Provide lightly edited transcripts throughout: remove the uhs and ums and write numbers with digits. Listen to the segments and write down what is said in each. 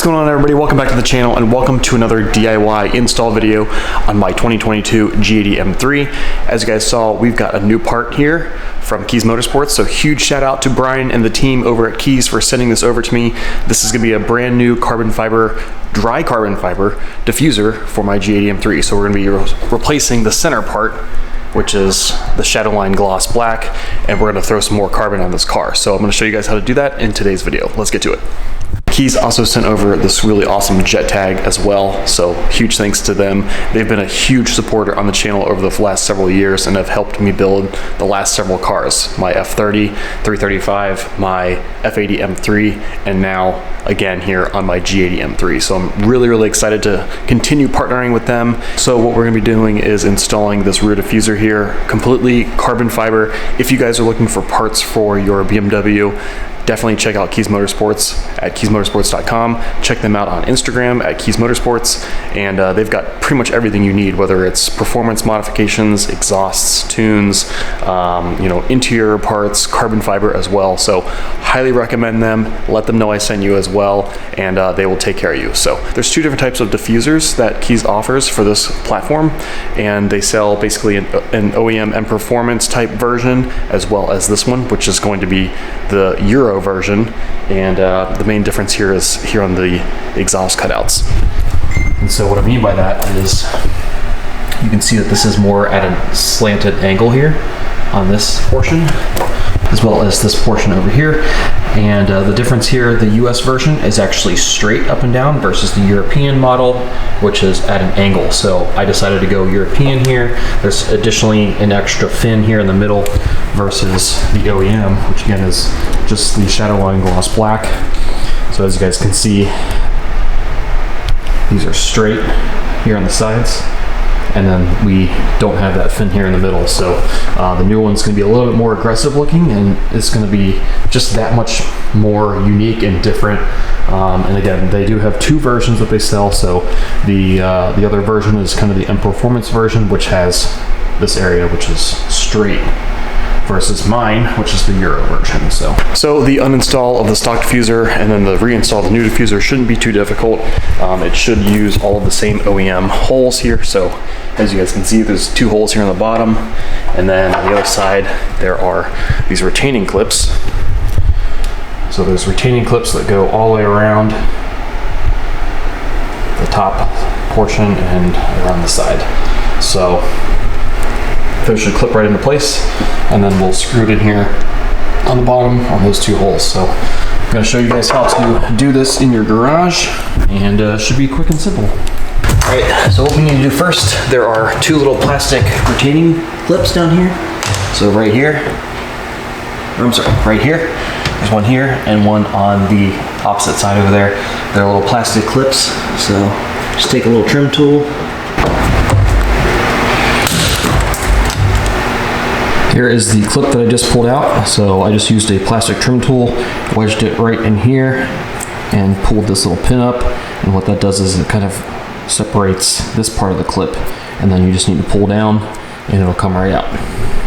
going on, everybody? Welcome back to the channel and welcome to another DIY install video on my 2022 G80 M3. As you guys saw, we've got a new part here from Kies Motorsports, so huge shout out to Brian and the team over at Kies for sending this over to me. This is going to be a brand new dry carbon fiber diffuser for my G80 M3. So we're going to be replacing the center part, which is the Shadowline gloss black, and we're going to throw some more carbon on this car. So I'm going to show you guys how to do that in today's video. Let's get to it. Kies also sent over this really awesome jet tag as well, so huge thanks to them. They've been a huge supporter on the channel over the last several years and have helped me build the last several cars. My F30, 335, my F80 M3, and now again here on my G80 M3. So I'm really excited to continue partnering with them. So what we're gonna be doing is installing this rear diffuser here, completely carbon fiber. If you guys are looking for parts for your BMW, definitely check out Kies Motorsports at kiesmotorsports.com. Check them out on Instagram at Kies Motorsports, and they've got pretty much everything you need, whether it's performance modifications, exhausts, tunes, interior parts, carbon fiber as well. So highly recommend them. Let them know I sent you as well, and they will take care of you. So there's two different types of diffusers that Kies offers for this platform, and they sell basically an OEM and performance type version, as well as this one, which is going to be the Euro version, and the main difference here is here on the exhaust cutouts. And so what I mean by that is you can see that this is more at a slanted angle here on this portion, as well as this portion over here. And the difference here, the US version is actually straight up and down versus the European model, which is at an angle. So I decided to go European here. There's additionally an extra fin here in the middle versus the OEM, which again is just the Shadowline gloss black. So as you guys can see, these are straight here on the sides, and then we don't have that fin here in the middle. So the new one's gonna be a little bit more aggressive looking, and it's gonna be just that much more unique and different. And again, they do have two versions that they sell. So the other version is kind of the M Performance version, which has this area, which is straight, versus mine, which is the Euro version. So the uninstall of the stock diffuser and then the reinstall of the new diffuser shouldn't be too difficult. It should use all of the same OEM holes here. So as you guys can see, there's two holes here on the bottom, and then on the other side there are these retaining clips. So there's retaining clips that go all the way around the top portion and around the side. So those should clip right into place, and then we'll screw it in here on the bottom on those two holes. So I'm going to show you guys how to do this in your garage, and it should be quick and simple. All right, so what we need to do first, there are two little plastic retaining clips down here. So right here, there's one here and one on the opposite side over there. They're little plastic clips, so just take a little trim tool. Here is the clip that I just pulled out. So I just used a plastic trim tool, wedged it right in here, and pulled this little pin up. And what that does is it kind of separates this part of the clip, and then you just need to pull down and it'll come right out.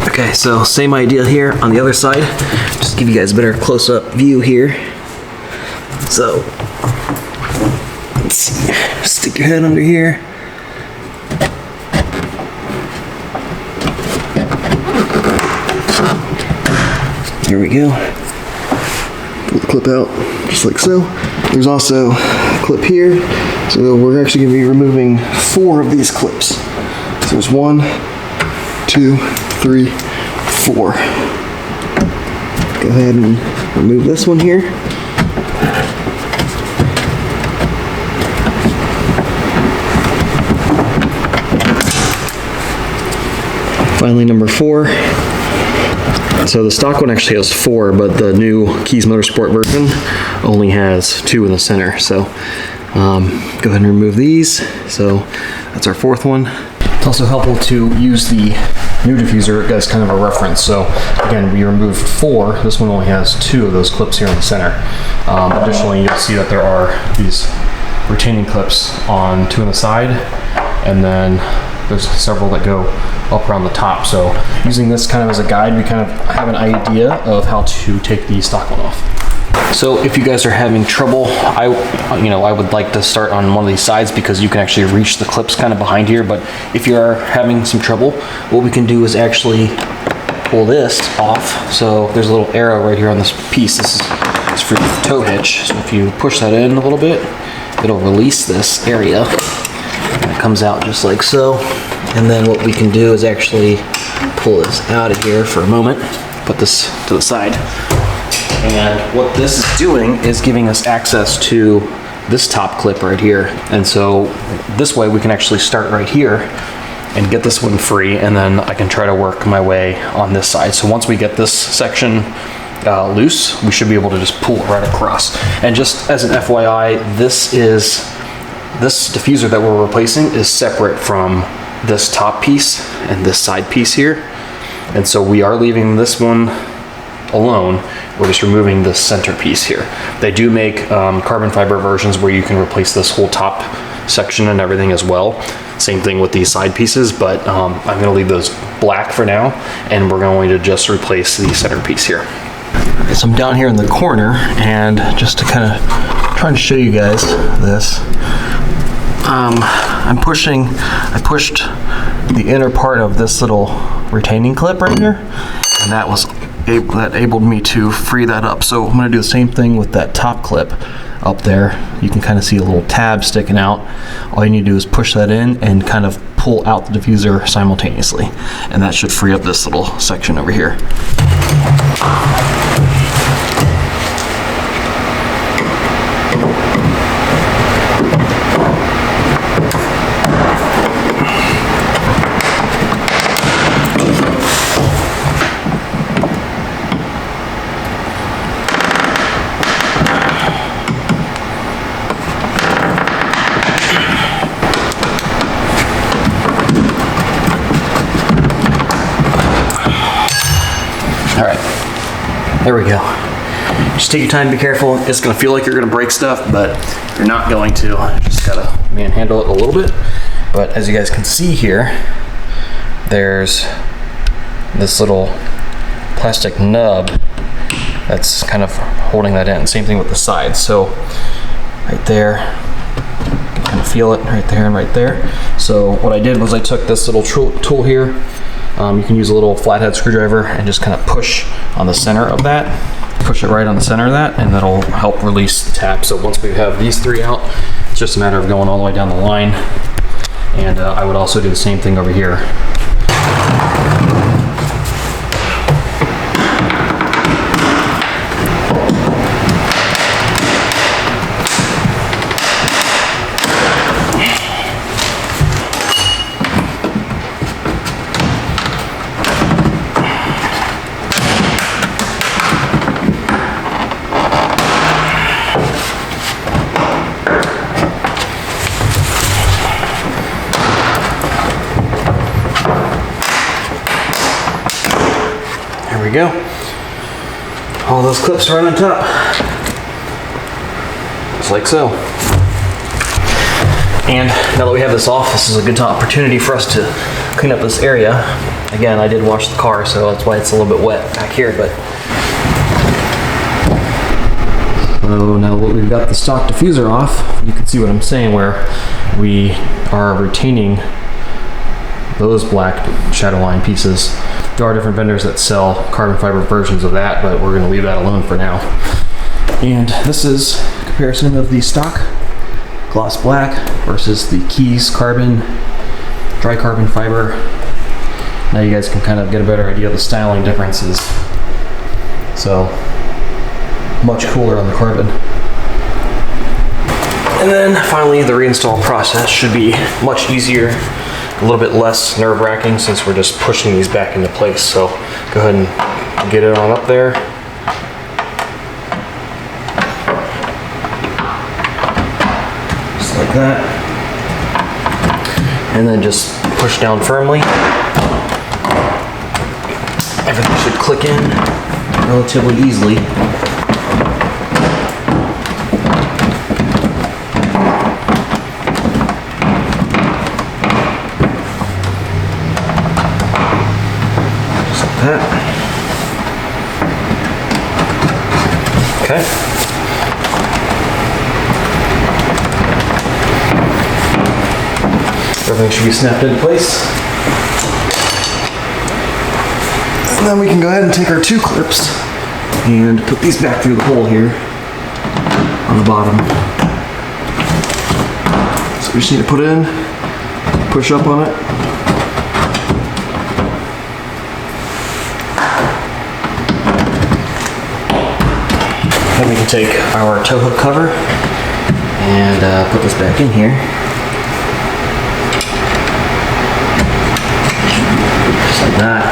Okay, so same idea here on the other side. Just give you guys a better close-up view here. So let's see, stick your head under here. There we go. Pull the clip out, just like so. There's also a clip here. So we're actually gonna be removing 4 of these clips. So there's 1, 2, 3, 4. Go ahead and remove this one here. Finally, number 4. So the stock one actually has 4, but the new Kies Motorsport version only has 2 in the center. So go ahead and remove these. So that's our 4th one. It's also helpful to use the new diffuser as kind of a reference. So again, we removed 4. This one only has 2 of those clips here in the center. Additionally, you'll see that there are these retaining clips on 2 on the side, and then there's several that go up around the top. So using this kind of as a guide, we kind of have an idea of how to take the stock one off. So if you guys are having trouble, I would like to start on one of these sides because you can actually reach the clips kind of behind here. But if you are having some trouble, what we can do is actually pull this off. So there's a little arrow right here on this piece. This is for the tow hitch. So if you push that in a little bit, it'll release this area. And it comes out just like so. And then what we can do is actually pull this out of here for a moment. Put this to the side. And what this is doing is giving us access to this top clip right here. And so this way we can actually start right here and get this one free, and then I can try to work my way on this side. So once we get this section loose, we should be able to just pull it right across. And just as an FYI, this diffuser that we're replacing is separate from this top piece and this side piece here. And so we are leaving this one alone. We're just removing the center piece here. They do make carbon fiber versions where you can replace this whole top section and everything as well. Same thing with these side pieces, but I'm gonna leave those black for now, and we're going to just replace the center piece here. So I'm down here in the corner, and just to kind of trying to show you guys this, I pushed the inner part of this little retaining clip right here, and that enabled me to free that up. So I'm gonna do the same thing with that top clip up there. You can kind of see a little tab sticking out. All you need to do is push that in and kind of pull out the diffuser simultaneously, and that should free up this little section over here. All right, there we go. Just take your time, be careful. It's gonna feel like you're gonna break stuff, but you're not going to. Just gotta manhandle it a little bit. But as you guys can see here, there's this little plastic nub that's kind of holding that in. Same thing with the sides. So right there, you can kind of feel it right there and right there. So what I did was I took this little tool here. You can use a little flathead screwdriver and just kind of push on the center of that. Push it right on the center of that, and that'll help release the tab. So once we have these three out, it's just a matter of going all the way down the line. And I would also do the same thing over here. There we go. All those clips are on top. Just like so. And now that we have this off, this is a good opportunity for us to clean up this area. Again, I did wash the car, so that's why it's a little bit wet back here, but. So now that we've got the stock diffuser off, you can see what I'm saying, where we are retaining those black shadow line pieces. There are different vendors that sell carbon fiber versions of that, but we're gonna leave that alone for now. And this is a comparison of the stock gloss black versus the Kies carbon, dry carbon fiber. Now you guys can kind of get a better idea of the styling differences. So, much cooler on the carbon. And then finally, the reinstall process should be much easier, a little bit less nerve-wracking since we're just pushing these back into place. So go ahead and get it on up there. Just like that. And then just push down firmly. Everything should click in relatively easily. Okay. Everything should be snapped into place. And then we can go ahead and take our 2 clips and put these back through the hole here on the bottom. So we just need to put it in, push up on it. Then we can take our tow hook cover and put this back in here. Just like that.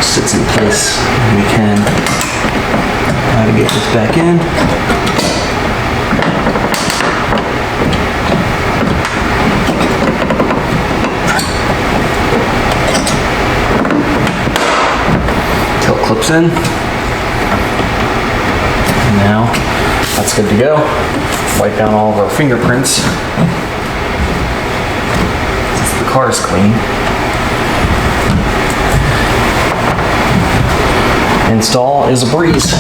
Sits in place. And we can navigate this back in. Till it clips in. And now that's good to go. Wipe down all of our fingerprints. Since the car is clean. Install is a breeze.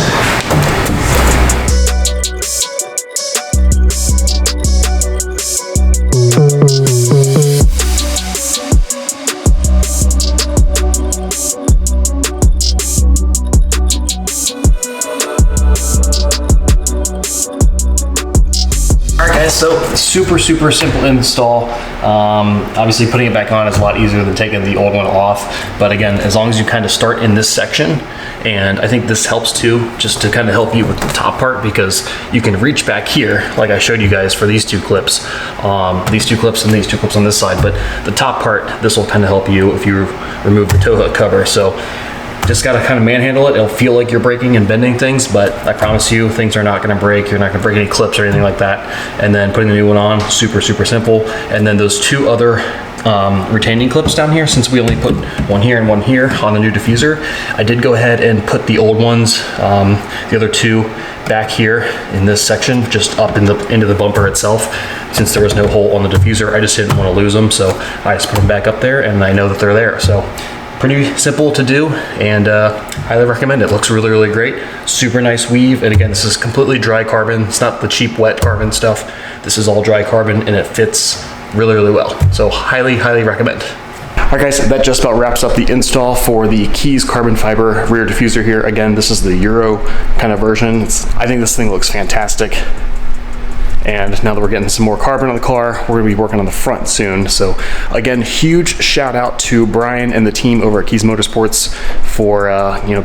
So super simple install. Obviously putting it back on is a lot easier than taking the old one off. But again, as long as you kind of start in this section, and I think this helps too, just to kind of help you with the top part, because you can reach back here, like I showed you guys for these 2 clips, these 2 clips and these 2 clips on this side. But the top part, this will kind of help you if you remove the tow hook cover. So just gotta kind of manhandle it. It'll feel like you're breaking and bending things, but I promise you, things are not gonna break. You're not gonna break any clips or anything like that. And then putting the new one on, super simple. And then those 2 other retaining clips down here, since we only put one here and one here on the new diffuser, I did go ahead and put the old ones, the other 2, back here in this section, just up into the bumper itself. Since there was no hole on the diffuser, I just didn't want to lose them, so I just put them back up there, and I know that they're there. So pretty simple to do, and highly recommend it. Looks really great. Super nice weave, and again, this is completely dry carbon. It's not the cheap wet carbon stuff. This is all dry carbon, and it fits really well. So highly recommend. All right guys, that just about wraps up the install for the Kies carbon fiber rear diffuser here. Again, this is the Euro kind of version. I think this thing looks fantastic. And now that we're getting some more carbon on the car, we're gonna be working on the front soon. So again, huge shout out to Brian and the team over at Kies Motorsports for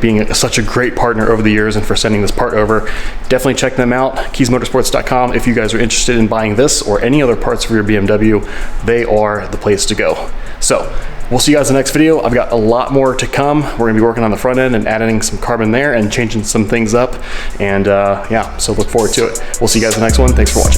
being such a great partner over the years and for sending this part over. Definitely check them out, kiesmotorsports.com. If you guys are interested in buying this or any other parts for your BMW, they are the place to go. So we'll see you guys in the next video. I've got a lot more to come. We're gonna be working on the front end and adding some carbon there and changing some things up. And yeah, so look forward to it. We'll see you guys in the next one. Thanks for watching.